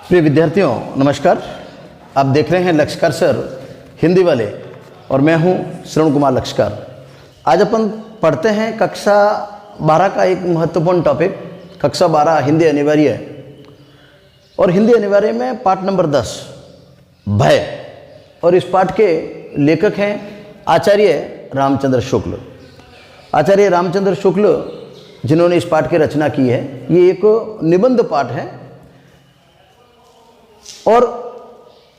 प्रिय विद्यार्थियों नमस्कार। आप देख रहे हैं लक्ष्यकार सर हिंदी वाले और मैं हूं श्रवण कुमार लक्ष्यकार। आज अपन पढ़ते हैं कक्षा 12 का एक महत्वपूर्ण टॉपिक, कक्षा 12 हिंदी अनिवार्य। और हिंदी अनिवार्य में पाठ नंबर 10 भय, और इस पाठ के लेखक हैं आचार्य रामचंद्र शुक्ल। आचार्य रामचंद्र शुक्ल जिन्होंने इस पाठ की रचना की है, ये एक निबंध पाठ है। और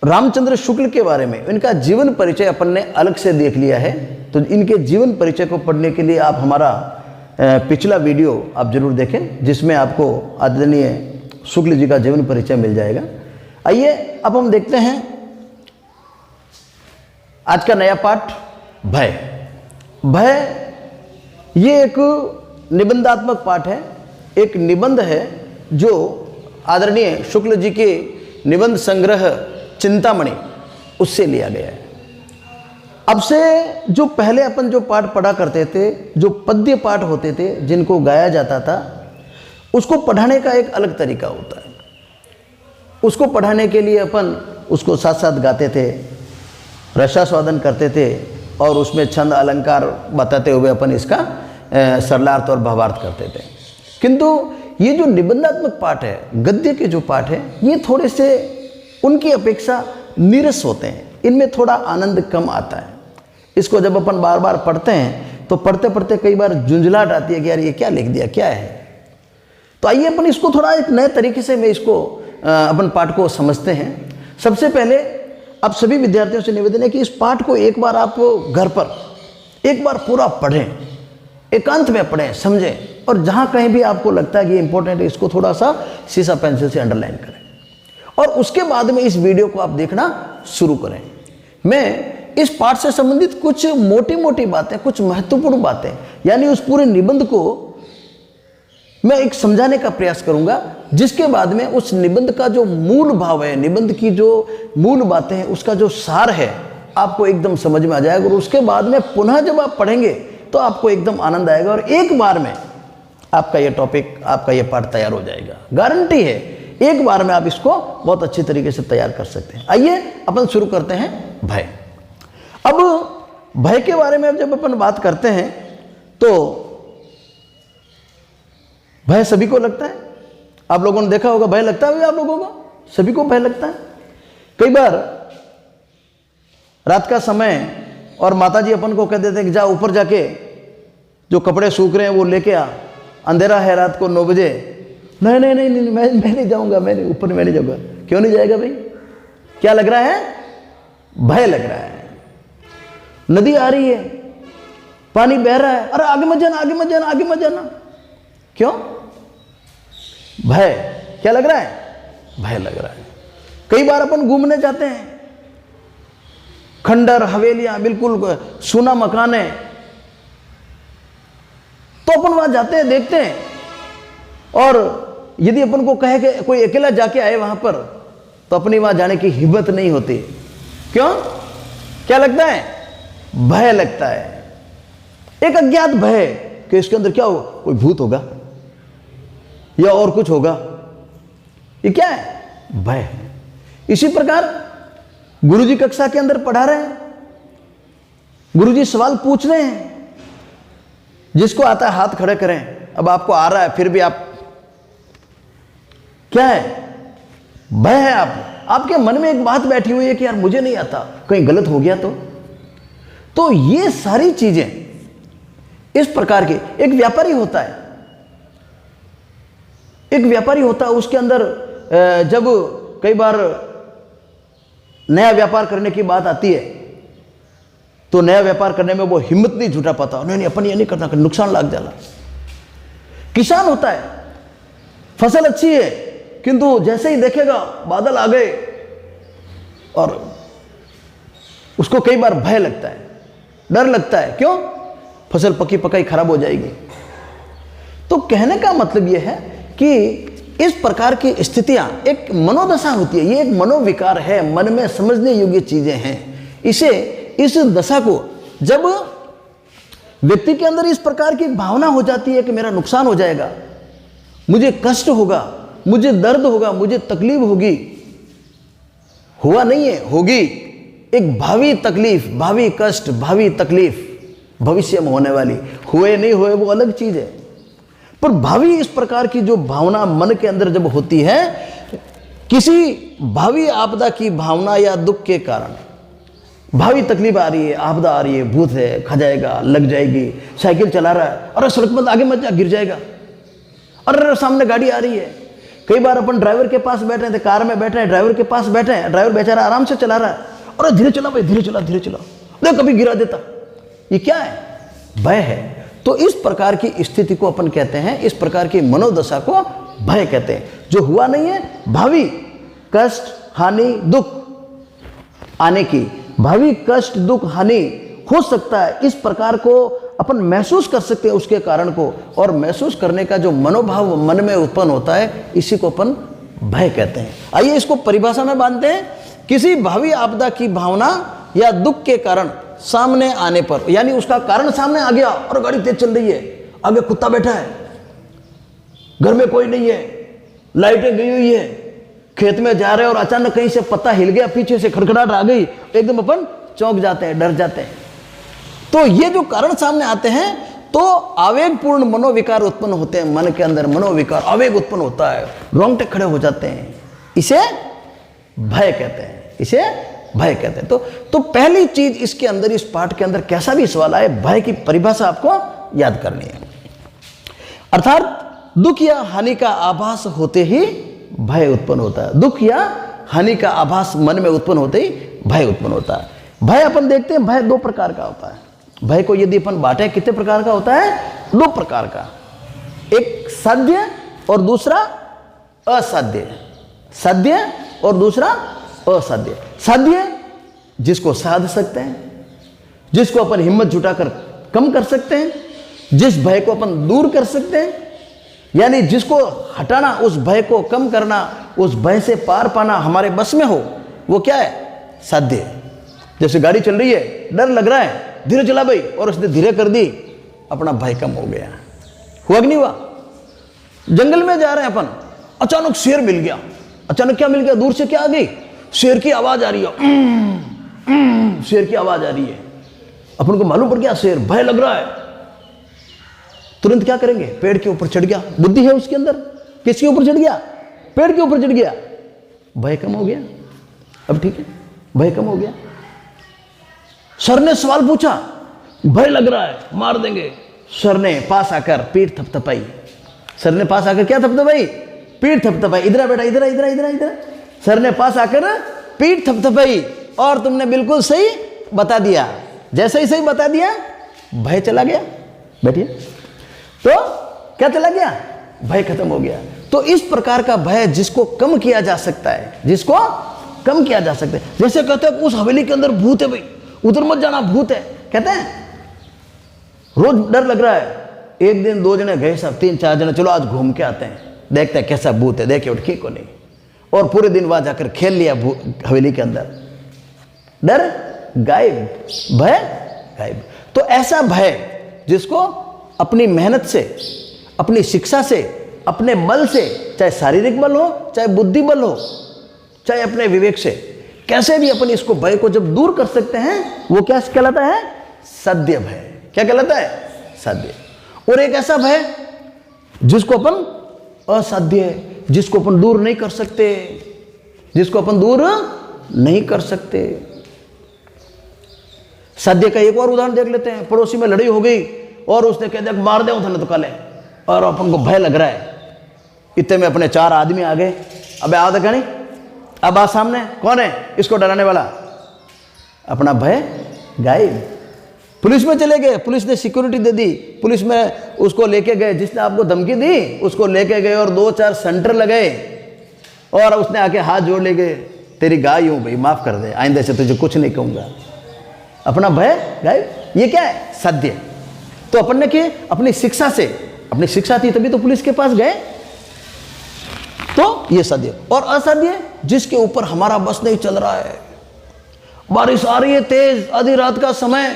रामचंद्र शुक्ल के बारे में इनका जीवन परिचय अपन ने अलग से देख लिया है, तो इनके जीवन परिचय को पढ़ने के लिए आप हमारा पिछला वीडियो आप जरूर देखें, जिसमें आपको आदरणीय शुक्ल जी का जीवन परिचय मिल जाएगा। आइए अब हम देखते हैं आज का नया पाठ भय। भय ये एक निबंधात्मक पाठ है, एक निबंध है जो आदरणीय शुक्ल जी के निबंध संग्रह चिंतामणि उससे लिया गया है। अब से जो पहले अपन जो पाठ पढ़ा करते थे, जो पद्य पाठ होते थे जिनको गाया जाता था, उसको पढ़ाने का एक अलग तरीका होता है। उसको पढ़ाने के लिए अपन उसको साथ साथ गाते थे, रसास्वादन करते थे और उसमें छंद अलंकार बताते हुए अपन इसका सरलार्थ और भावार्थ करते थे। किंतु ये जो निबंधात्मक पाठ है, गद्य के जो पाठ है, ये थोड़े से उनकी अपेक्षा नीरस होते हैं, इनमें थोड़ा आनंद कम आता है। इसको जब अपन बार बार पढ़ते हैं तो पढ़ते पढ़ते कई बार झुंझलाहट आती है कि यार ये क्या लिख दिया, क्या है। तो आइए अपन इसको थोड़ा एक नए तरीके से मैं इसको अपन पाठ को समझते हैं। सबसे पहले आप सभी विद्यार्थियों से निवेदन है कि इस पाठ को एक बार आप घर पर एक बार पूरा पढ़ें, एकांत में पढ़ें, समझें, और जहाँ कहीं भी आपको लगता है कि इंपॉर्टेंट है, इसको थोड़ा सा सीसा पेंसिल से अंडरलाइन करें और उसके बाद में इस वीडियो को आप देखना शुरू करें। मैं इस पाठ से संबंधित कुछ मोटी मोटी बातें, कुछ महत्वपूर्ण बातें, यानी उस पूरे निबंध को मैं एक समझाने का प्रयास करूंगा, जिसके बाद में उस निबंध का जो मूल भाव है, निबंध की जो मूल बातें हैं, उसका जो सार है आपको एकदम समझ में आ जाएगा। और उसके बाद में पुनः जब आप पढ़ेंगे तो आपको एकदम आनंद आएगा और एक बार में आपका ये टॉपिक, आपका ये पाठ तैयार हो जाएगा। गारंटी है, एक बार में आप इसको बहुत अच्छी तरीके से तैयार कर सकते हैं। आइए अपन शुरू करते हैं भय। अब भय के बारे में जब अपन बात करते हैं तो भय सभी को लगता है। आप लोगों ने देखा होगा, भय लगता है आप लोगों को, सभी को भय लगता है। कई बार रात का समय और माताजी अपन को कह देते हैं कि जा ऊपर जाके जो कपड़े सूख रहे हैं वो लेके आ, अंधेरा है रात को 9 बजे। नहीं नहीं नहीं नहीं, मैं नहीं जाऊंगा, मैं नहीं, ऊपर मैं नहीं जाऊंगा। क्यों नहीं जाएगा भाई? क्या लग रहा है? भय लग रहा है। नदी आ रही है, पानी बह रहा है, अरे आगे मत जाना, आगे मत जाना, आगे मत जाना। क्यों? भय। क्या लग रहा है? भय लग रहा है। कई बार अपन घूमने जाते हैं, खंडर हवेलियां, बिल्कुल सूना मकान है, तो अपन वहां जाते हैं, देखते हैं, और यदि अपन को कहे कि कोई अकेला जाके आए वहां पर, तो अपनी वहां जाने की हिम्मत नहीं होती। क्यों? क्या लगता है? भय लगता है। एक अज्ञात भय कि इसके अंदर क्या होगा, कोई भूत होगा या और कुछ होगा। ये क्या है? भय है। इसी प्रकार गुरुजी कक्षा के अंदर पढ़ा रहे हैं, गुरुजी सवाल पूछ रहे हैं, जिसको आता है हाथ खड़े करें। अब आपको आ रहा है फिर भी आप, क्या है? भय है। आपके मन में एक बात बैठी हुई है कि यार मुझे नहीं आता, कहीं गलत हो गया तो ये सारी चीजें इस प्रकार की। एक व्यापारी होता है, एक व्यापारी होता है, उसके अंदर जब कई बार नया व्यापार करने की बात आती है तो नया व्यापार करने में वो हिम्मत नहीं जुटा पाता। नहीं अपन ये नहीं करना, नुकसान लग जाला। किसान होता है, फसल अच्छी है, किंतु जैसे ही देखेगा बादल आ गए और उसको कई बार भय लगता है, डर लगता है। क्यों? फसल पकी पकाई खराब हो जाएगी। तो कहने का मतलब यह है कि इस प्रकार की स्थितियां एक मनोदशा होती है, ये एक मनोविकार है, मन में समझने योग्य चीजें हैं। इस दशा को जब व्यक्ति के अंदर इस प्रकार की भावना हो जाती है कि मेरा नुकसान हो जाएगा, मुझे कष्ट होगा, मुझे दर्द होगा, मुझे तकलीफ होगी, हुआ नहीं है, होगी। एक भावी तकलीफ, भावी कष्ट, भावी तकलीफ भविष्य में होने वाली, हुए नहीं हुए वो अलग चीज है। पर भावी इस प्रकार की जो भावना मन के अंदर जब होती है, किसी भावी आपदा की भावना या दुख के कारण, भावी तकलीफ आ रही है, आपदा आ रही है, भूत है, खा जाएगा, लग जाएगी, साइकिल चला रहा है, अरे सड़क में आगे मत जा, गिर जाएगा, अरे सामने गाड़ी आ रही है। कई बार अपन ड्राइवर के पास बैठे थे, कार में बैठे हैं, ड्राइवर के पास बैठे हैं, ड्राइवर बेचारा आराम से चला रहा है, अरे धीरे चला भाई, धीरे चला, धीरे चला, देख कभी गिरा देता। ये क्या है? भय है। तो इस प्रकार की स्थिति को अपन कहते हैं, इस प्रकार की मनोदशा को भय कहते हैं, जो हुआ नहीं है, भावी कष्ट, हानि, दुख आने की, भावी कष्ट, दुख, हानि हो सकता है, इस प्रकार को अपन महसूस कर सकते हैं उसके कारण को, और महसूस करने का जो मनोभाव मन में उत्पन्न होता है, इसी को अपन भय कहते हैं। आइए इसको परिभाषा में बांधते हैं। किसी भावी आपदा की भावना या दुख के कारण सामने आने पर, यानी उसका कारण सामने आ गया और गाड़ी तेज चल रही है, आगे कुत्ता बैठा है, घर में कोई नहीं है, लाइटें गई हुई है, खेत में जा रहे हैं और अचानक कहीं से पत्ता हिल गया, पीछे से खड़खड़ाहट आ गई, एकदम अपन चौंक जाते हैं, डर जाते हैं। तो ये जो कारण सामने आते हैं, तो आवेगपूर्ण मनोविकार उत्पन्न होते हैं, मन के अंदर मनोविकार, आवेग उत्पन्न होता है, रोंगटे खड़े हो जाते हैं, इसे भय कहते हैं, इसे भय कहते हैं। तो पहली चीज इसके अंदर, इस पाठ के अंदर कैसा भी सवाल आए, भय की परिभाषा आपको याद करनी है। अर्थात दुख या हानि का आभास होते ही भय उत्पन्न होता है, दुख या हानि का आभास मन में उत्पन्न होते ही भय उत्पन्न होता है। भय अपन देखते हैं, भय दो प्रकार का होता है। भय को यदि अपन बांटे, कितने प्रकार का होता है? दो प्रकार का, एक साध्य और दूसरा असाध्य। साध्य और दूसरा असाध्य। साध्य जिसको साध सकते हैं, जिसको अपन हिम्मत जुटाकर कम कर सकते हैं, जिस भय को अपन दूर कर सकते हैं, यानी जिसको हटाना, उस भय को कम करना, उस भय से पार पाना हमारे बस में हो, वो क्या है? साध्य। जैसे गाड़ी चल रही है, डर लग रहा है, धीरे चला भाई, और उसने धीरे कर दी, अपना भय कम हो गया। हुआ कि नहीं हुआ? जंगल में जा रहे हैं अपन, अचानक शेर मिल गया। अचानक क्या मिल गया? दूर से क्या आ गई? शेर की आवाज आ रही है, शेर की आवाज आ रही है, अपन को मालूम पड़ गया शेर, भय लग रहा है। तुरंत क्या करेंगे? पेड़ के ऊपर चढ़ गया, बुद्धि है उसके अंदर, किसके ऊपर चढ़ गया? पेड़ के ऊपर चढ़ गया, भय कम हो गया। अब ठीक है, भय कम हो गया। सर ने सवाल पूछा, भय लग रहा है, मार देंगे। सर ने पास आकर पीठ थपथपाई। सर ने पास आकर क्या थपथपाई? पीठ थपथपाई। इधर बेटा, इधर इधर इधर इधर। सर ने पास आकर पीठ थपथपाई, और तुमने बिल्कुल सही बता दिया। जैसे ही सही बता दिया, भय चला गया। बैठिए। तो क्या चला गया? भय खत्म हो गया। तो इस प्रकार का भय जिसको कम किया जा सकता है, जिसको कम किया जा सकता है। जैसे कहते हैं उस हवेली के अंदर भूत है भाई, उधर मत जाना, भूत है। कहते हैं रोज डर लग रहा है, एक दिन 2 जने गए, सब 3-4 जने, चलो आज घूम के आते हैं, देखते हैं कैसा भूत है, देखे उठ को नहीं, और पूरे दिन वहां जाकर खेल लिया हवेली के अंदर, डर गायब, भय गायब। तो ऐसा भय जिसको अपनी मेहनत से, अपनी शिक्षा से, अपने बल से, चाहे शारीरिक बल हो, चाहे बुद्धि बल हो, चाहे अपने विवेक से, कैसे भी अपन इसको भय को जब दूर कर सकते हैं, वो क्या कहलाता है? साध्य भय। क्या कहलाता है? साध्य। और एक ऐसा भय जिसको अपन असाध्य, जिसको अपन दूर नहीं कर सकते, जिसको अपन दूर नहीं कर सकते। साध्य का एक और उदाहरण देख लेते हैं। पड़ोसी में लड़ाई हो गई और उसने कह दिया मार दे उधर तो काले, और अपन को भय लग रहा है। इतने में अपने 4 आदमी आ गए। अबे आओ देखा नहीं, अब आ सामने, कौन है इसको डराने वाला? अपना भय गायब। पुलिस में चले गए, पुलिस ने सिक्योरिटी दे दी, पुलिस में उसको लेके गए, जिसने आपको धमकी दी उसको लेके गए और 2-4 सेंटर लगाए, और उसने आके हाथ जोड़ ले गए, तेरी गाय हूं भाई, माफ कर दे, आइंदे से तुझे कुछ नहीं कहूंगा। अपना भय गायब। ये क्या है? साध्य। तो अपन ने किए अपनी शिक्षा से, अपनी शिक्षा थी तभी तो पुलिस के पास गए, तो ये साध्य। और असाध्य जिसके ऊपर हमारा बस नहीं चल रहा है, बारिश आ रही है तेज, आधी रात का समय,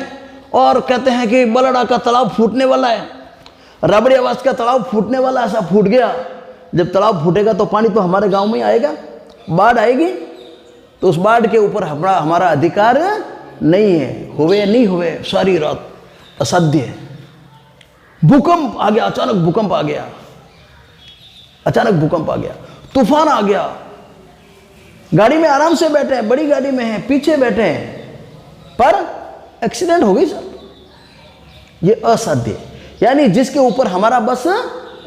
और कहते हैं कि बलड़ा का तालाब फूटने वाला है, रबड़ी आवाज का तालाब फूटने वाला, ऐसा फूट गया। जब तालाब फूटेगा तो पानी तो हमारे गांव में ही आएगा, बाढ़ आएगी, तो उस बाढ़ के ऊपर हमारा अधिकार नहीं है। हुए नहीं हुए सारी रात असाध्य है। भूकंप आ गया, अचानक भूकंप आ गया, अचानक भूकंप आ गया, तूफान आ गया, गाड़ी में आराम से बैठे हैं, बड़ी गाड़ी में हैं, पीछे बैठे हैं, पर एक्सीडेंट हो गई सर। ये असाध्य, यानी जिसके ऊपर हमारा बस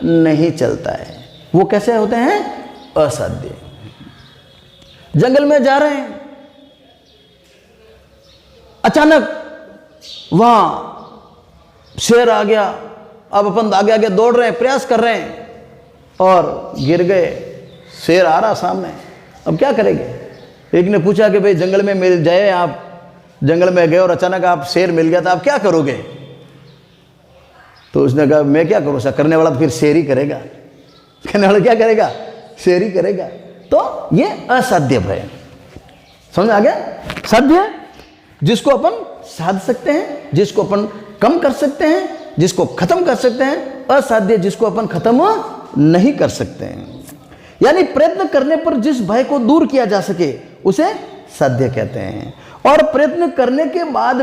नहीं चलता है, वो कैसे होते हैं? असाध्य। जंगल में जा रहे हैं, अचानक वहां शेर आ गया, अब अपन आगे आगे दौड़ रहे हैं, प्रयास कर रहे हैं और गिर गए। शेर आ रहा सामने, अब क्या करेंगे? एक ने पूछा कि भाई जंगल में मिल जाए, आप जंगल में गए और अचानक आप शेर मिल गया तो आप क्या करोगे? तो उसने कहा मैं क्या करूँ सर, करने वाला तो फिर शेर ही करेगा। करने वाला क्या करेगा? शेर ही करेगा। तो ये असाध्य भय, समझ आ गया? साध्य जिसको अपन साध सकते हैं, जिसको अपन कम कर सकते हैं, जिसको खत्म कर सकते हैं। असाध्य जिसको अपन खत्म नहीं कर सकते हैं, यानी प्रयत्न करने पर जिस भय को दूर किया जा सके उसे साध्य कहते हैं। और प्रयत्न करने के बाद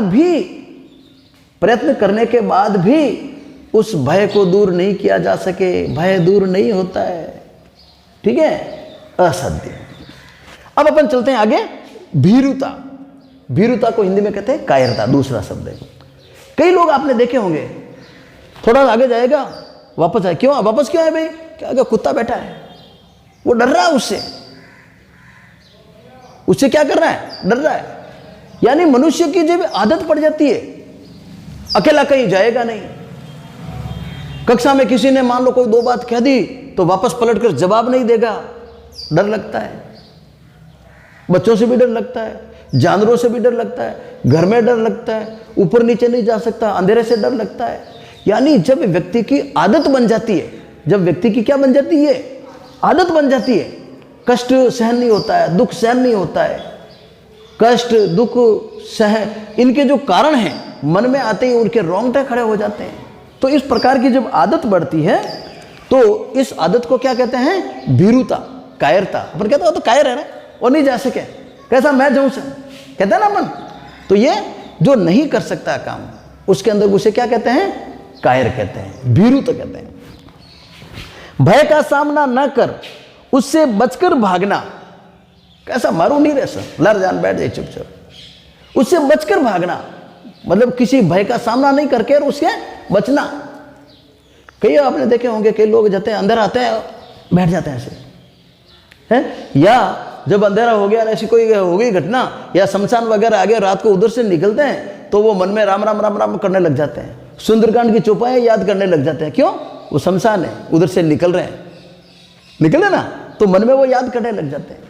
भी उस भय को दूर नहीं किया जा सके, भय दूर नहीं होता है, ठीक है, असाध्य। अब अपन चलते हैं आगे, भीरुता। भीरुता को हिंदी में कहते हैं कायरता, दूसरा शब्द है। कई लोग आपने देखे होंगे, थोड़ा आगे जाएगा वापस आए, क्यों वापस क्यों है भाई? क्या आगे कुत्ता बैठा है, वो डर रहा है उससे क्या कर रहा है? डर रहा है। यानी मनुष्य की जब आदत पड़ जाती है, अकेला कहीं जाएगा नहीं। कक्षा में किसी ने मान लो कोई दो बात कह दी तो वापस पलटकर जवाब नहीं देगा, डर लगता है। बच्चों से भी डर लगता है, जानवरों से भी डर लगता है, घर में डर लगता है, ऊपर नीचे नहीं जा सकता, अंधेरे से डर लगता है। यानी जब व्यक्ति की आदत बन जाती है, जब व्यक्ति की क्या बन जाती है? आदत बन जाती है। कष्ट सहन नहीं होता है, दुख सहन नहीं होता है। कष्ट दुख सहन, इनके जो कारण हैं मन में आते ही उनके रोंगटे खड़े हो जाते हैं। तो इस प्रकार की जब आदत बढ़ती है तो इस आदत को क्या कहते हैं? भीरुता, कायरता। अपन कहते हैं तो कायर है ना, और नहीं जा सके, कैसा मैं जाऊं सर, कहते हैं ना मन। तो ये जो नहीं कर सकता काम, उसके अंदर उसे क्या कहते हैं? कायर कहते हैं, भीरुत कहते हैं। भय का सामना न कर उससे बचकर भागना, कैसा मारू नहीं रहे सर, लड़ जान बैठ जाए चुपचाप, उससे बचकर भागना, मतलब किसी भय का सामना नहीं करके और उससे बचना। कई आपने देखे होंगे, कई लोग जाते हैं अंदर आते हैं बैठ जाते हैं ऐसे हैं, या जब अंधेरा हो गया, ऐसी कोई हो गई घटना या शमशान वगैरह आ गया, रात को उधर से निकलते हैं तो वो मन में राम राम राम राम करने लग जाते हैं, सुंदरकांड की चौपाई याद करने लग जाते हैं। क्यों? वो शमशान है, उधर से निकल रहे हैं, निकले ना, तो मन में वो याद करने लग जाते हैं।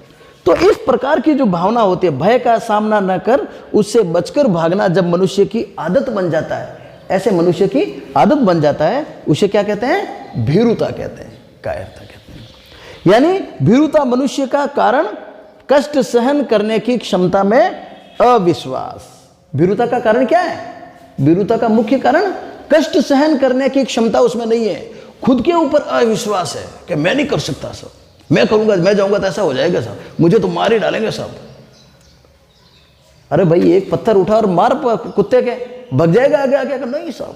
तो इस प्रकार की जो भावना होती है, भय का सामना न कर उससे बचकर भागना, जब मनुष्य की आदत बन जाता है, ऐसे मनुष्य की आदत बन जाता है, उसे क्या कहते हैं? भीरुता कहते हैं, कायरता कहते हैं। यानी भीरुता मनुष्य का कारण कष्ट सहन करने की क्षमता में अविश्वास। भीरुता का कारण क्या है? भीरुता का मुख्य कारण कष्ट सहन करने की क्षमता उसमें नहीं है, खुद के ऊपर अविश्वास है कि मैं नहीं कर सकता सब, मैं करूंगा, मैं जाऊंगा तो ऐसा हो जाएगा सब, मुझे तो मार ही डालेंगे सब। अरे भाई एक पत्थर उठा और मार कुत्ते के, भग जाएगा आगे आगे? नहीं साहब,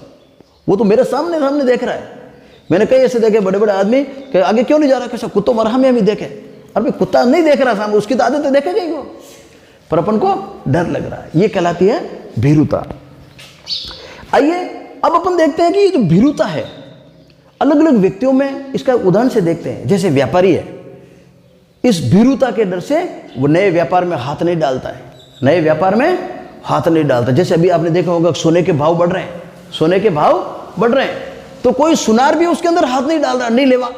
वो तो मेरे सामने सामने देख रहा है। मैंने कई ऐसे देखे बड़े बड़े आदमी कि आगे क्यों नहीं जा रहा, कैसा कुत्तों मरा हमें भी देखे। अरे कुत्ता नहीं देख रहा सामने, उसकी तो आदत देखेगा ही वो, पर अपन को डर लग रहा है। ये कहलाती है भीरुता। आइए अब अपन देखते हैं कि ये जो भीरुता है अलग अलग व्यक्तियों में, इसका उदाहरण से देखते हैं। जैसे व्यापारी है, इस भीरुता के डर से वो नए व्यापार में हाथ नहीं डालता है, नए व्यापार में हाथ नहीं डालता। जैसे अभी आपने देखा होगा सोने के भाव बढ़ रहे हैं, सोने के भाव बढ़ रहे हैं, तो कोई सुनार भी उसके अंदर हाथ नहीं डाल रहा, नहीं लेवा।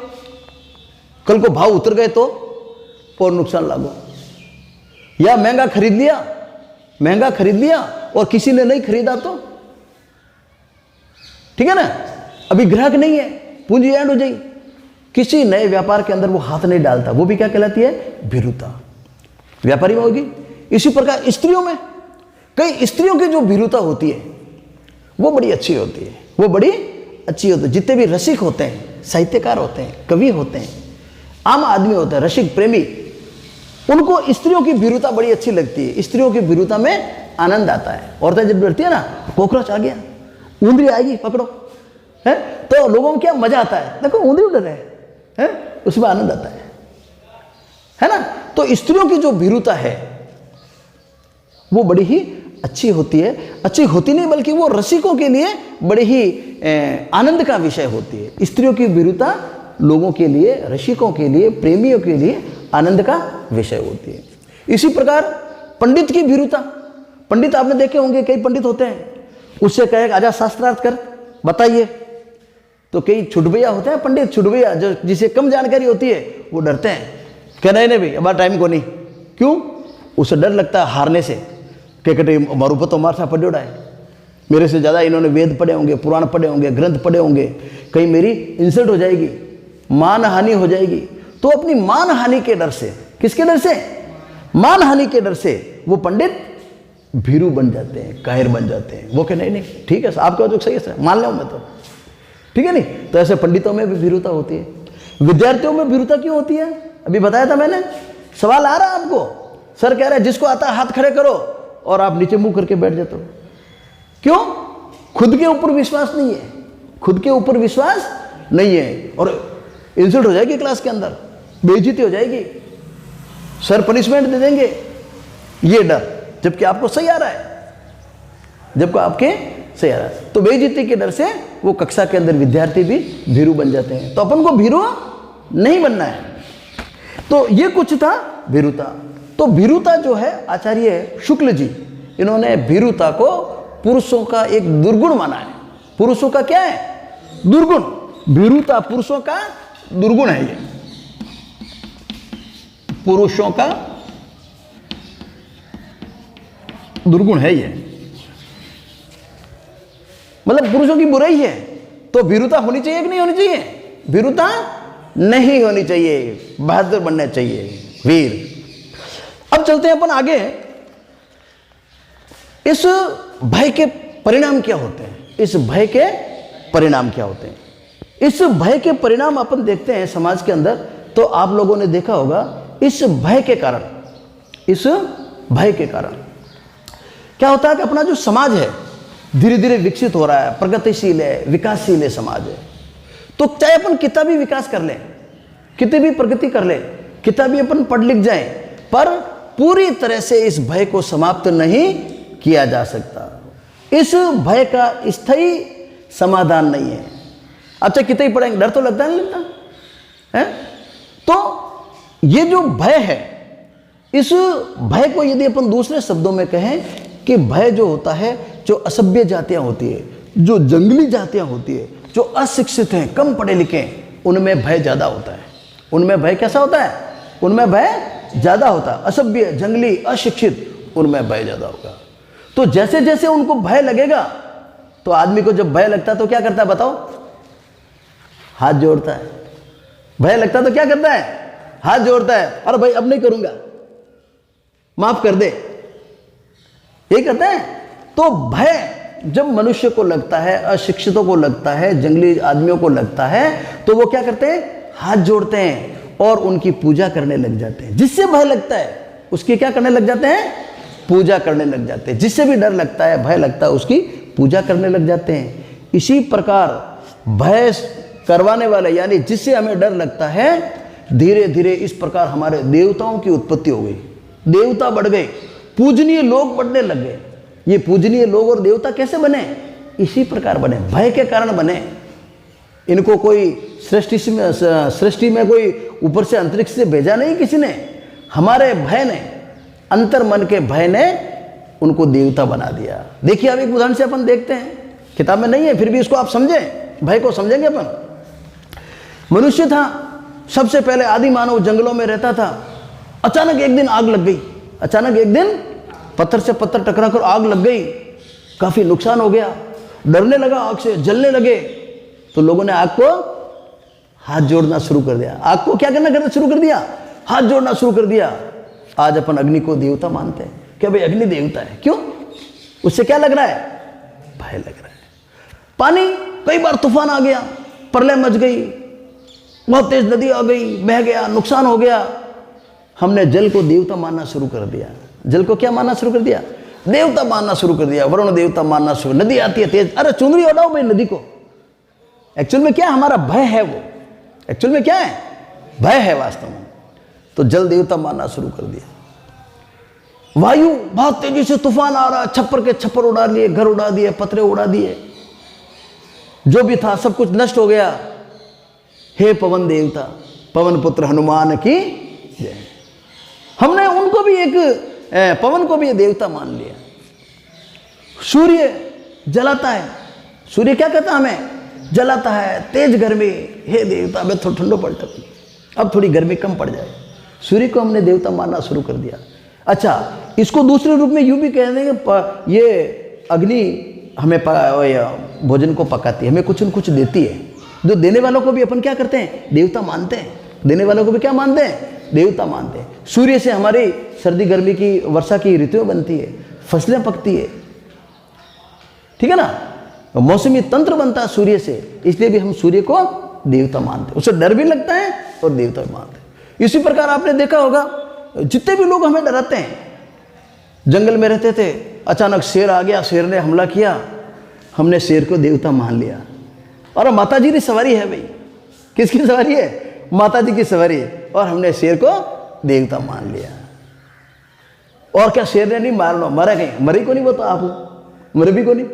कल को भाव उतर गए तो और नुकसान लागो, या महंगा खरीद लिया और किसी ने नहीं खरीदा तो ठीक है ना, अभी ग्राहक नहीं है, पूंजी एंड हो जाएगी, किसी नए व्यापार के अंदर वो हाथ नहीं डालता, वो भी क्या कहलाती है? भीरुता। व्यापारी में होगी। इसी प्रकार स्त्रियों में, कई स्त्रियों की जो भीरुता होती है वो बड़ी अच्छी होती है, वो बड़ी अच्छी होती है। जितने भी रसिक होते हैं, साहित्यकार होते हैं, कवि होते हैं, आम आदमी होता है, रसिक प्रेमी, उनको स्त्रियों की भीरुता बड़ी अच्छी लगती है, स्त्रियों की भीरुता में आनंद आता है। औरतें जब डरती है ना, कॉकरोच आ गया, ऊंदरी आएगी पकड़ो, है, तो लोगों को क्या मजा आता है, देखो ऊंदरी डर है, उसमें आनंद आता है ना। तो स्त्रियों की जो भीरुता है वो बड़ी ही अच्छी होती है, अच्छी होती नहीं बल्कि वो रसिकों के लिए बड़े ही आनंद का विषय होती है। स्त्रियों की भीरुता लोगों के लिए, रसिकों के लिए, प्रेमियों के लिए आनंद का विषय होती है। इसी प्रकार पंडित की भीरुता, पंडित आपने देखे होंगे, कई पंडित होते हैं, उससे कहे आजा शास्त्रार्थ कर बताइए, तो कई छुटभैया होते हैं पंडित, छुटभैया जो जिसे कम जानकारी होती है वो डरते हैं, कह रहे नहीं भाई अब टाइम को नहीं, क्यों, उसे डर लगता है हारने से, कहते मारू तो मार सा पढ़ोड़ा है, मेरे से ज़्यादा इन्होंने वेद पढ़े होंगे, पुराण पढ़े होंगे, ग्रंथ पढ़े होंगे, कहीं मेरी इंसल्ट हो जाएगी, मान हानि हो जाएगी। तो अपनी मान हानि के डर से, किसके डर से, मान हानि के डर से वो पंडित भीरू बन जाते हैं, काहिर बन जाते हैं। वो कह नहीं ठीक है आपका जो सही है सर मान लो मैं तो, ठीक है नहीं। तो ऐसे पंडितों में भी भीरुता होती है। विद्यार्थियों में भीरुता क्यों होती है, अभी बताया था मैंने, सवाल आ रहा है आपको, सर कह रहे हैं जिसको आता है हाथ खड़े करो, और आप नीचे मुंह करके बैठ जाते हो, क्यों, खुद के ऊपर विश्वास नहीं है, खुद के ऊपर विश्वास नहीं है, और इंसल्ट हो जाएगी क्लास के अंदर, बेइज्जती हो जाएगी, सर पनिशमेंट दे देंगे, ये डर, जबकि आपको सही आ रहा है, जबकि आपके सही आ रहा है। तो बेइज्जती के डर से वो कक्षा के अंदर विद्यार्थी भी भीरू बन जाते हैं। तो अपन को भीरू नहीं बनना है। तो ये कुछ था भीरुता। तो भीरुता जो है आचार्य शुक्ल जी, इन्होंने भीरुता को पुरुषों का एक दुर्गुण माना है। पुरुषों का क्या है, दुर्गुण, भीरुता पुरुषों का दुर्गुण है, ये पुरुषों का दुर्गुण है, ये मतलब पुरुषों की बुराई है। तो भीरुता होनी चाहिए कि नहीं होनी चाहिए, भीरुता नहीं होनी चाहिए, बहादुर बनना चाहिए, वीर। अब चलते हैं अपन आगे, इस भय के परिणाम क्या होते हैं, इस भय के परिणाम क्या होते हैं। इस भय के परिणाम अपन देखते हैं समाज के अंदर। तो आप लोगों ने देखा होगा इस भय के कारण, इस भय के कारण क्या होता है कि अपना जो समाज है धीरे धीरे विकसित हो रहा है, प्रगतिशील है, विकासशील है समाज है। तो चाहे अपन कितना भी विकास कर लें, कितनी भी प्रगति कर लें, कितना भी अपन पढ़ लिख जाएं, पर पूरी तरह से इस भय को समाप्त नहीं किया जा सकता। इस भय का स्थायी समाधान नहीं है। अच्छा कितना ही पढ़ेंगे, डर तो लगता नहीं लगता है। तो ये जो भय है, इस भय को यदि अपन दूसरे शब्दों में कहें कि भय जो होता है, जो असभ्य जातियां होती है, जो जंगली जातियां होती है, जो अशिक्षित हैं, कम पढ़े लिखे हैं, उनमें भय ज्यादा होता है। उनमें भय कैसा होता है, उनमें भय ज्यादा होता है। असभ्य, जंगली, अशिक्षित, उनमें भय ज्यादा होगा। तो जैसे जैसे उनको भय लगेगा, तो आदमी को जब भय लगता है तो क्या करता है बताओ, हाथ जोड़ता है। भय लगता है तो क्या करता है, हाथ जोड़ता है, अरे भाई अब नहीं करूंगा, माफ कर दे, यही करता है। तो भय जब मनुष्य को लगता है, अशिक्षितों को लगता है, जंगली आदमियों को लगता है, तो वो क्या करते हैं, हाथ जोड़ते हैं और उनकी पूजा करने लग जाते हैं। जिससे भय लगता है उसकी क्या करने लग जाते हैं, पूजा करने लग जाते हैं। जिससे भी डर लगता है, भय लगता है, उसकी पूजा करने लग जाते हैं। इसी प्रकार भय करवाने वाले, यानी जिससे हमें डर लगता है, धीरे धीरे इस प्रकार हमारे देवताओं की उत्पत्ति हो गई, देवता बढ़ गए, पूजनीय लोग बढ़ने लग गए। ये पूजनीय लोग और देवता कैसे बने, इसी प्रकार बने, भय के कारण बने। इनको कोई सृष्टि में कोई ऊपर से अंतरिक्ष से भेजा नहीं किसी ने, हमारे भय ने, अंतर मन के भय ने उनको देवता बना दिया। देखिए अब एक उदाहरण से अपन देखते हैं, किताब में नहीं है फिर भी इसको आप समझें, भय को समझेंगे अपन। मनुष्य था, सबसे पहले आदि मानव जंगलों में रहता था। अचानक एक दिन आग लग गई, अचानक एक दिन पत्थर से पत्थर टकरा कर आग लग गई, काफी नुकसान हो गया, डरने लगा, आग से जलने लगे। तो लोगों ने आग को हाथ जोड़ना शुरू कर दिया, आग को क्या करना शुरू कर दिया, हाथ जोड़ना शुरू कर दिया। आज अपन अग्नि को देवता मानते हैं, क्या भाई अग्नि देवता है, क्यों, उससे क्या लग रहा है, भय लग रहा है। पानी, कई बार तूफान आ गया, प्रलय मच गई, बहुत तेज नदी आ गई, बह गया, नुकसान हो गया, हमने जल को देवता मानना शुरू कर दिया। जल को क्या मानना शुरू कर दिया? देवता मानना शुरू कर दिया। वरुण देवता मानना शुरू। नदी आती है तेज, अरे चुनरी उड़ाओ भाई नदी को। एक्चुअल में क्या हमारा भय है, वो एक्चुअल में क्या है? भय है वास्तव में। तो जल देवता मानना शुरू कर दिया। वायु बहुत तेजी से तूफान आ रहा, छप्पर के छप्पर उड़ा लिए, घर उड़ा दिए, पतरे उड़ा दिए, जो भी था सब कुछ नष्ट हो गया। हे पवन देवता, पवन पुत्र हनुमान की जय। हमने उनको भी एक पवन को भी देवता मान लिया। सूर्य जलाता है, सूर्य क्या कहता है हमें? जलाता है, तेज गर्मी, हे देवता अब थोड़ा ठंडो पड़ता, अब थोड़ी गर्मी कम पड़ जाए। सूर्य को हमने देवता मानना शुरू कर दिया। अच्छा, इसको दूसरे रूप में यूं भी कह देंगे, ये अग्नि हमें भोजन को पकाती है, हमें कुछ न कुछ देती है। जो देने वालों को भी अपन क्या करते हैं? देवता मानते हैं। देने वालों को भी क्या मानते हैं? देवता मानते हैं। सूर्य से हमारी सर्दी गर्मी की वर्षा की ऋतुएं बनती है, फसलें पकती है, ठीक है ना, मौसमी तंत्र बनता है सूर्य से, इसलिए भी हम सूर्य को देवता मानते हैं। उसे डर भी लगता है और देवता भी मानते हैं। इसी प्रकार आपने देखा होगा, जितने भी लोग हमें डराते हैं, जंगल में रहते थे, अचानक शेर आ गया, शेर ने हमला किया, हमने शेर को देवता मान लिया। और माता जी की सवारी है भाई, किसकी सवारी है? माता जी की सवारी है, और हमने शेर को देवता मान लिया। और क्या शेर ने नहीं मारना, मरा कहीं, मरी को नहीं, वो तो आप मरे भी को नहीं।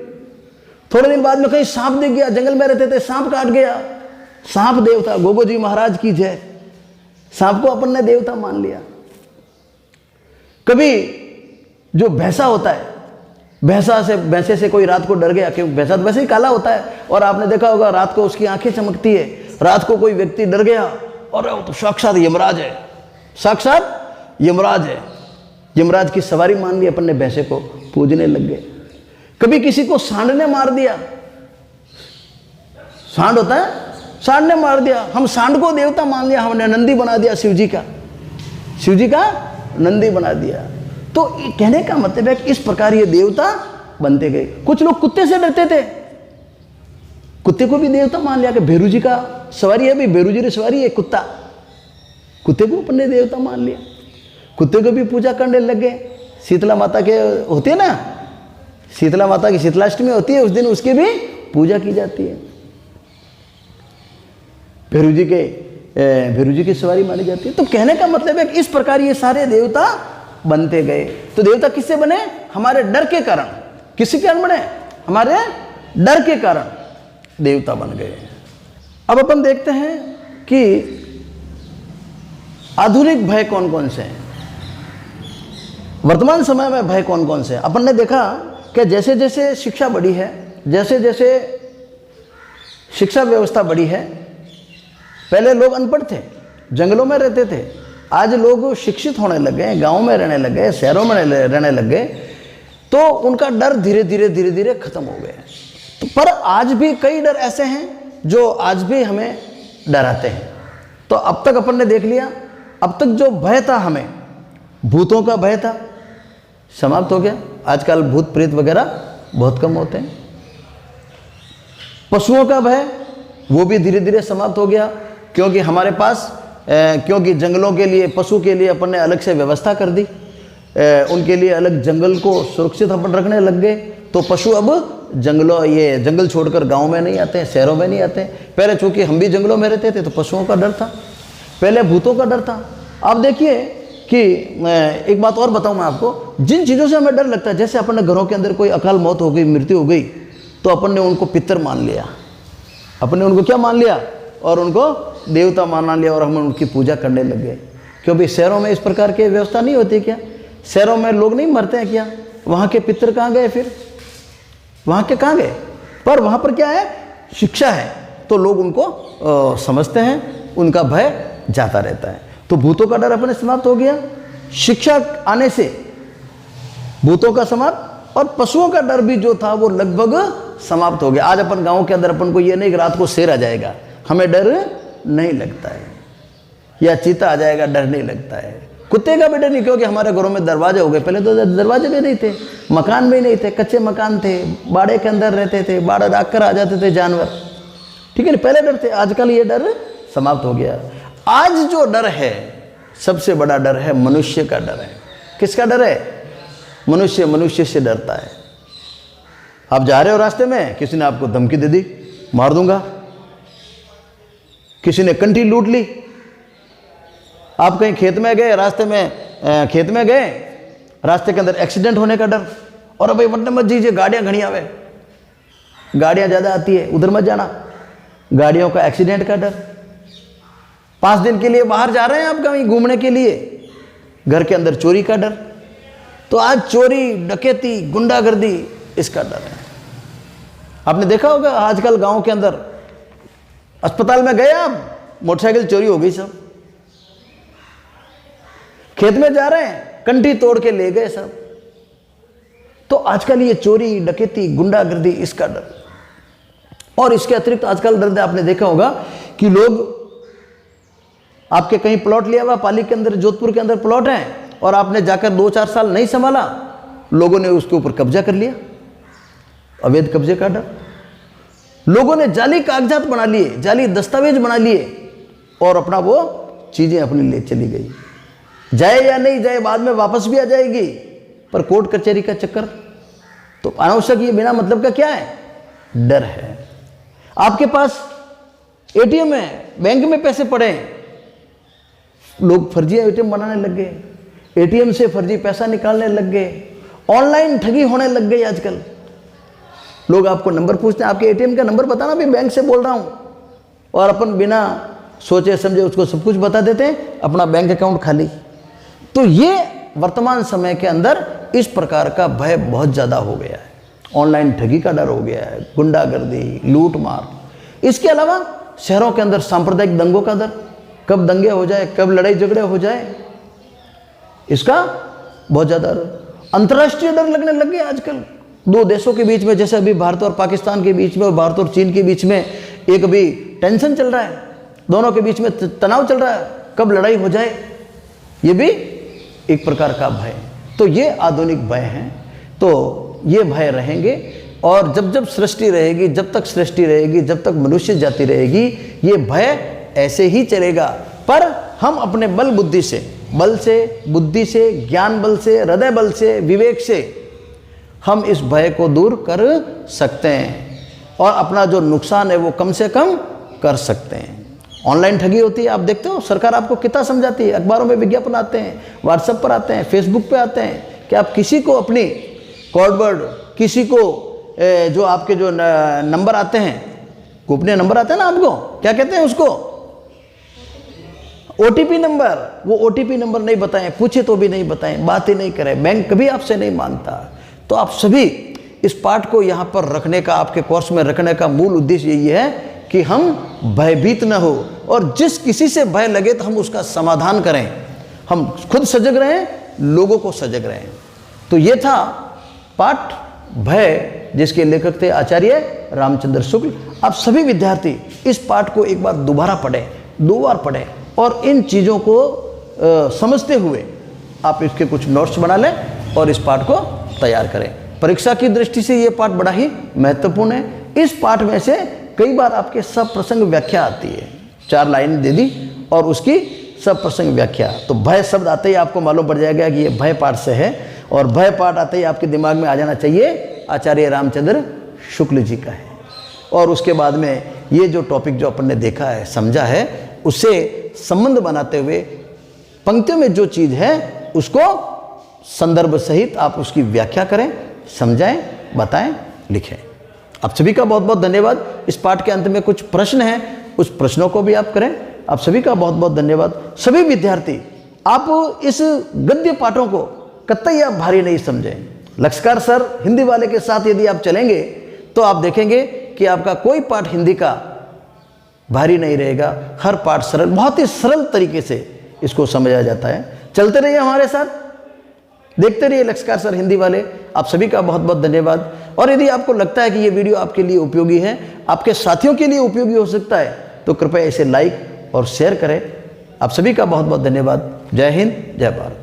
थोड़े दिन बाद में कहीं सांप दिख गया, जंगल में रहते थे, सांप काट गया, सांप देवता, गोगो जी महाराज की जय। सांप को अपन ने देवता मान लिया। कभी जो भैंसा होता है, भैंसे से कोई रात को डर गया, क्योंकि भैंसा तो वैसे ही काला होता है, और आपने देखा होगा रात को उसकी आंखें चमकती है। रात को कोई व्यक्ति डर गया, और वो तो साक्षात यमराज है, साक्षात यमराज है। यमराज की सवारी मान ली अपन ने, भैंसे को पूजने लग गए। कभी किसी को सांड ने मार दिया, सांड होता है, सांड ने मार दिया, हम सांड को देवता मान लिया, हमने नंदी बना दिया शिव जी का नंदी बना दिया। तो कहने का मतलब है कि इस प्रकार ये देवता बनते गए। कुछ लोग कुत्ते से डरते थे, कुत्ते को भी देवता मान लिया कि भेरू जी का सवारी है भाई, भेरू जी की सवारी है कुत्ता, कुत्ते को अपन ने देवता मान लिया। कुत्ते को भी पूजा करने लग गए। शीतला माता के होते हैं ना, शीतला माता की शीतलाष्टमी होती है, उस दिन उसकी भी पूजा की जाती है। भेरू जी की सवारी मानी जाती है। तो कहने का मतलब है कि इस प्रकार ये सारे देवता बनते गए। तो देवता किससे बने? हमारे डर के कारण। किसके कारण बने? हमारे डर के कारण देवता बन गए। अब अपन देखते हैं कि आधुनिक भय कौन कौन से हैं, वर्तमान समय में भय कौन कौन से हैं। अपन ने देखा कि जैसे जैसे शिक्षा बढ़ी है, जैसे जैसे शिक्षा व्यवस्था बढ़ी है, पहले लोग अनपढ़ थे, जंगलों में रहते थे, आज लोग शिक्षित होने लग गए, गाँव में रहने लग गए, शहरों में रहने लग गए, तो उनका डर धीरे धीरे खत्म हो गया। तो पर आज भी कई डर ऐसे हैं जो आज भी हमें डराते हैं। तो अब तक अपन ने देख लिया, अब तक जो भय था हमें, भूतों का भय था, समाप्त हो गया। आजकल भूत प्रेत वगैरह बहुत कम होते हैं। पशुओं का भय, वो भी धीरे धीरे समाप्त हो गया, क्योंकि हमारे पास क्योंकि जंगलों के लिए, पशु के लिए अपन ने अलग से व्यवस्था कर दी, उनके लिए अलग जंगल को सुरक्षित अपन रखने लग गए। तो पशु अब जंगल छोड़कर गांव में नहीं आते हैं, शहरों में नहीं आते हैं। पहले चूंकि हम भी जंगलों में रहते थे तो पशुओं का डर था, पहले भूतों का डर था। आप देखिए कि एक बात और बताऊं मैं आपको, जिन चीज़ों से हमें डर लगता है, जैसे अपन ने घरों के अंदर कोई अकाल मौत हो गई, मृत्यु हो गई, तो अपन ने उनको पितर मान लिया, अपन ने उनको क्या मान लिया, और उनको देवता मान लिया, और हम उनकी पूजा करने लग गए। क्योंकि शहरों में इस प्रकार की व्यवस्था नहीं होती क्या? शहरों में लोग नहीं मरते हैं क्या? वहाँ के पितर कहाँ गए फिर? वहाँ के कहाँ गए? पर वहाँ पर क्या है? शिक्षा है, तो लोग उनको समझते हैं, उनका भय जाता रहता है। तो भूतों का डर अपने समाप्त हो गया, शिक्षा आने से भूतों का समाप्त, और पशुओं का डर भी जो था वो लगभग समाप्त हो गया। आज अपन गाँव के अंदर अपन को ये नहीं कि रात को शेर आ जाएगा, हमें डर नहीं लगता है, या चीता आ जाएगा, डर नहीं लगता है। कुत्ते का भी डर नहीं, क्योंकि हमारे घरों में दरवाजे हो गए। पहले तो दरवाजे भी नहीं थे, मकान भी नहीं थे, कच्चे मकान थे, बाड़े के अंदर रहते थे, बाड़ा डाक कर आ जाते थे जानवर, ठीक है ना, पहले डर थे। आजकल ये डर समाप्त हो गया। आज जो डर है सबसे बड़ा डर है मनुष्य का डर है। किसका डर है? मनुष्य मनुष्य से डरता है। आप जा रहे हो रास्ते में, किसी ने आपको धमकी दे दी, मार दूंगा, किसी ने कंठी लूट ली, आप कहीं खेत में गए, रास्ते के अंदर एक्सीडेंट होने का डर, और भाई वरना मत जीजिए, गाड़ियां घनी आवे, गाड़ियां ज़्यादा आती है, उधर मत जाना, गाड़ियों का एक्सीडेंट का डर। 5 दिन के लिए बाहर जा रहे हैं आप कहीं घूमने के लिए, घर के अंदर चोरी का डर। तो आज चोरी, डकैती, गुंडागर्दी, इसका डर है। आपने देखा होगा आजकल गांव के अंदर, अस्पताल में गए आप, मोटरसाइकिल चोरी हो गई, सब खेत में जा रहे हैं, कंठी तोड़ के ले गए सब। तो आजकल ये चोरी, डकैती, गुंडागर्दी, इसका डर। और इसके अतिरिक्त आजकल डर आपने देखा होगा कि लोग, आपके कहीं प्लॉट लिया हुआ पाली के अंदर, जोधपुर के अंदर प्लॉट है, और आपने जाकर 2-4 साल नहीं संभाला, लोगों ने उसके ऊपर कब्जा कर लिया, अवैध कब्जे का डर। लोगों ने जाली कागजात बना लिए, जाली दस्तावेज बना लिए, और अपना वो चीजें अपने ले चली गई। जाए या नहीं जाए, बाद में वापस भी आ जाएगी, पर कोर्ट कचहरी का चक्कर तो अनावश्यक, ये बिना मतलब का क्या है? डर है। आपके पास एटीएम है, बैंक में पैसे पड़े, लोग फर्जी एटीएम बनाने लग गए, एटीएम से फर्जी पैसा निकालने लग गए, ऑनलाइन ठगी होने लग गई। आजकल लोग आपको नंबर पूछते हैं, आपके एटीएम का नंबर बताना, भी बैंक से बोल रहा हूं, और अपन बिना सोचे समझे उसको सब कुछ बता देते हैं, अपना बैंक अकाउंट खाली। तो ये वर्तमान समय के अंदर इस प्रकार का भय बहुत ज़्यादा हो गया है। ऑनलाइन ठगी का डर हो गया है, गुंडागर्दी, लूट मार। इसके अलावा शहरों के अंदर सांप्रदायिक दंगों का डर, कब दंगे हो जाए, कब लड़ाई झगड़े हो जाए, इसका बहुत ज़्यादा अंतर्राष्ट्रीय डर लगने लग गया आजकल। 2 देशों के बीच में, जैसे अभी भारत और पाकिस्तान के बीच में, और भारत और चीन के बीच में एक अभी टेंशन चल रहा है, दोनों के बीच में तनाव चल रहा है, कब लड़ाई हो जाए, ये भी एक प्रकार का भय। तो ये आधुनिक भय हैं। तो ये भय रहेंगे, और जब जब सृष्टि रहेगी, जब तक सृष्टि रहेगी, जब तक मनुष्य जाति रहेगी, ये भय ऐसे ही चलेगा। पर हम अपने बल बुद्धि से, बुद्धि से, ज्ञान बल से, हृदय बल से, विवेक से हम इस भय को दूर कर सकते हैं, और अपना जो नुकसान है वो कम से कम कर सकते हैं। ऑनलाइन ठगी होती है, आप देखते हो, सरकार आपको कितना समझाती है, अखबारों में विज्ञापन आते हैं, व्हाट्सएप पर आते हैं, फेसबुक पे आते हैं, कि आप किसी को अपनी कोड वर्ड, किसी को जो आपके जो नंबर आते हैं, गोपनीय नंबर आते हैं ना, आपको क्या कहते हैं उसको, ओटीपी नंबर, वो ओटीपी नंबर नहीं बताएं, पूछे तो भी नहीं बताएं, बात ही नहीं करें, बैंक कभी आपसे नहीं मांगता। तो आप सभी इस पाठ को यहाँ पर रखने का, आपके कोर्स में रखने का मूल उद्देश्य यही है कि हम भयभीत न हो, और जिस किसी से भय लगे तो हम उसका समाधान करें, हम खुद सजग रहें, लोगों को सजग रहें। तो ये था पाठ भय, जिसके लेखक थे आचार्य रामचंद्र शुक्ल। आप सभी विद्यार्थी इस पाठ को एक बार दोबारा पढ़ें, 2 बार पढ़ें, और इन चीज़ों को समझते हुए आप इसके कुछ नोट्स बना लें और इस पाठ को तैयार करें। परीक्षा की दृष्टि से ये पाठ बड़ा ही महत्वपूर्ण है। इस पाठ में से कई बार आपके सब प्रसंग व्याख्या आती है, 4 लाइन दे दी और उसकी सब प्रसंग व्याख्या। तो भय शब्द आते ही आपको मालूम पड़ जाएगा कि ये भय पाठ से है, और भय पाठ आते ही आपके दिमाग में आ जाना चाहिए आचार्य रामचंद्र शुक्ल जी का है। और उसके बाद में ये जो टॉपिक जो अपन ने देखा है, समझा है, उससे संबंध बनाते हुए पंक्तियों में जो चीज़ है उसको संदर्भ सहित आप उसकी व्याख्या करें, समझाएं, बताएं, लिखें। आप सभी का बहुत बहुत धन्यवाद। इस पाठ के अंत में कुछ प्रश्न हैं, उस प्रश्नों को भी आप करें। आप सभी का बहुत बहुत धन्यवाद। सभी विद्यार्थी, आप इस गद्य पाठों को कतई आप भारी नहीं समझें। लक्ष्यकार सर हिंदी वाले के साथ यदि आप चलेंगे तो आप देखेंगे कि आपका कोई पाठ हिंदी का भारी नहीं रहेगा। हर पाठ सरल, बहुत ही सरल तरीके से इसको समझा जाता है। चलते रहिए हमारे साथ, देखते रहिए लक्ष्यकार सर हिंदी वाले। आप सभी का बहुत बहुत धन्यवाद। और यदि आपको लगता है कि ये वीडियो आपके लिए उपयोगी है, आपके साथियों के लिए उपयोगी हो सकता है, तो कृपया इसे लाइक और शेयर करें। आप सभी का बहुत बहुत धन्यवाद। जय हिंद, जय भारत।